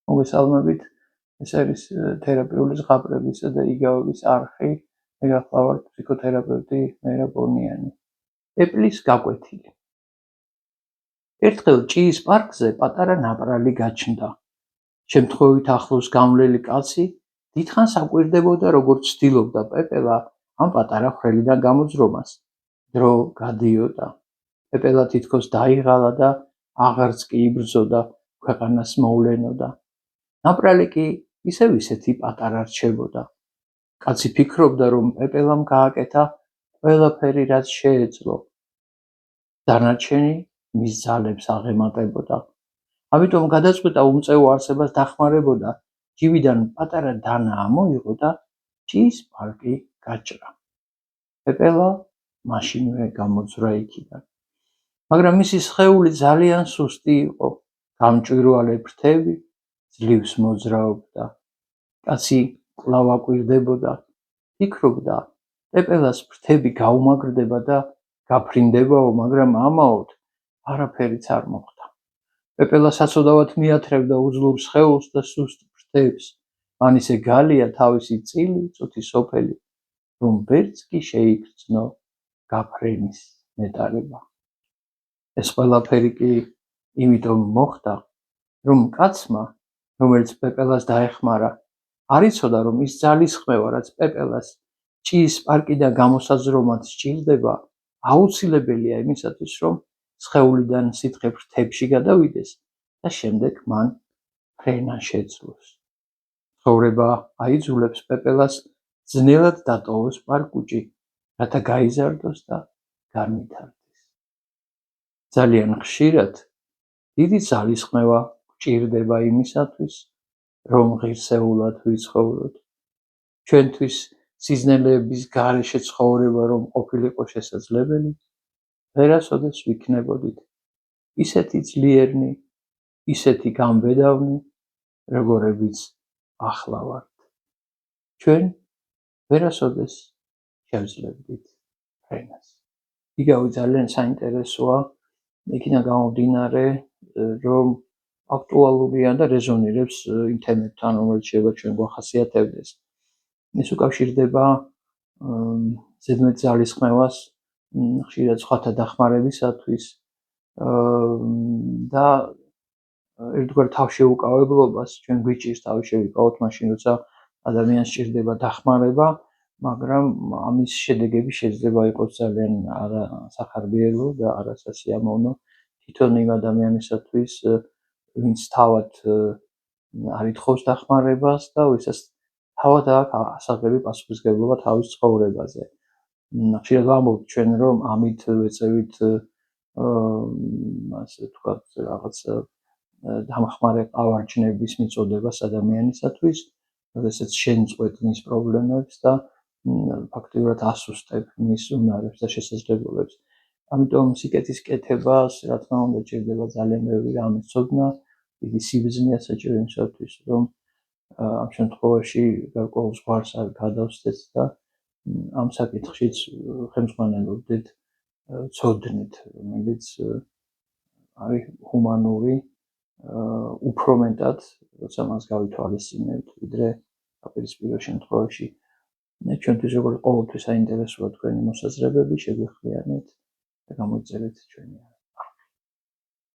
მოგესალმებით, ეს არის თერაპიული ზღაპრებისა და იგავების არხი. მე გახლავართ ფსიქოთერაპევტი მერაბ ბონიანი. ეპლის გაკვეთილი. ერთხელ ჭიის პარკზე პატარა ნაპრალი გაჩნდა. შემთხვევით ახლოს გამვლელი კაცი დიდხანს აკვირდებოდა, როგორც ცდილობდა პეპელა ამ პატარა ხრელიდან გამოძრომას. დრო გადიოდა. პეპელა თითქოს დაიღალა და აღარც კი იბრძოდა, ქვეყანას მოვლენოდა. ნაპრალი კი ისეთი პატარა რჩებოდა. კაცი ფიქრობდა, რომ პეპელამ გააკეთა ყველაფერი, რაც შეეძლო. დანარჩენი მის ძალებს აღემატებოდა. ამიტომ გადაწყვიტა უმწეო არსებას დახმარებოდა, ჯივიდან პატარა დანა ამოიღო და ჭიის პარკი გაჭრა. პეპელა მაშინვე გამოძვრა იქიდან. მაგრამ მისი სხეული ძალიან სუსტი იყო, გამჭვირვალე ფრთები ძლივს მოძრაობდა. კაცი კვლავ აკვირდებოდა, ფიქრობდა, პეპელას ფრთები გაუმაგრდება და გაფრინდებაო, მაგრამ ამაოდ არაფერიც არ მოხდა. პეპელა საცოდავად მიათრევდა უძლურ სხეულს და სუსტ ფრთებს. მან ისე გალია თავისი წილი წუთი სოფელი, რომ ვერც კი შეიგრძნო გაფრენის ნეტარება. ეს ყველაფერი კი იმიტომ მოხდა, რომ კაცმა, რომელიც პეპელას დაეხმარა, არ იცოდა, რომ ის ძალისხმევა, რაც პეპელას ჭიის პარკიდან გამოსაზრომად სჭირდება, აუცილებელია იმისათვის, რომ სხეულიდან სითხე ფრთებში გადავიდეს და შემდეგ მან ფრენა შეძლოს. ცხოვრება აიძულებს პეპელას ძნელად დატოვოს პარკუჭი, რათა გაიზარდოს და განვითარდეს. ძალიან ხშირად დიდი ძალისხმევა გვჭირდება იმისათვის, რომ ღირსეულად ვიცხოვროთ. ჩვენთვის სიზნელეების გარეშე ცხოვრება რომ ყოფილიყო შესაძლებელი, ვერასოდეს ვიქნებოდით ისეთი ძლიერნი, ისეთი გამბედავნი, როგორებიც ახლა ვართ. ჩვენ ვერასოდეს შევძლებდით ფრენას. იგავი ძალიან საინტერესოა, იქიდან გამომდინარე, რომ აქტუალურია და რეზონირებს იმ თემებთან, რომელიც შეიძლება ჩვენ გვახასიათებდეს. ეს უკავშირდება ზედმეტ ძალისხმევას, ხშირად სხვათა დახმარებისათვის და ერთგვარ თავშეუკავებლობას. ჩვენ გვიჭირს თავი შევიკავოთ მაშინ, როცა ადამიანს სჭირდება დახმარება, მაგრამ ამის შედეგები შეიძლება იყოს ძალიან არასახარბიელო და არასასიამოვნო თვითონ იმ ადამიანისათვის, ვინც თავად არ ითხოვს დახმარებას და ვისაც თავად აქვს ასაღები პასუხისმგებლობა თავის ცხოვრებაზე. ხშირად ვამბობთ ჩვენ, რომ ამით ვეწევით ასე ვთქვათ, რაღაც დამხმარე ყავარჯნების მიწოდებას ადამიანისათვის, როდესაც შენ წყვეტნის პრობლემებს და ფაქტიურად ასუსტებ მის უნარებს და შესაძლებლობებს. ამიტომ სიკეთის კეთებას, რა თქმა უნდა, ჭირდება ძალიან ბევრი რამის ცოდნა, დიდი სიბრძნე საჭირო იმისათვის, რომ ამ შემთხვევაში გარკვეულ ზღვარს არ გადავსდეთ და ამ საკითხშიც ხელმძღვანელობდეთ ცოდნით, რომელიც არის ჰუმანური, უფრო მეტად, როცა მას გავითვალისწინებთ, ვიდრე დაპირისპირო შემთხვევაში. ჩვენთვის როგორც ყოველთვის საინტერესოა თქვენი მოსაზრებები, შეგვიხმიანეთ და გამოიწერეთ ჩვენი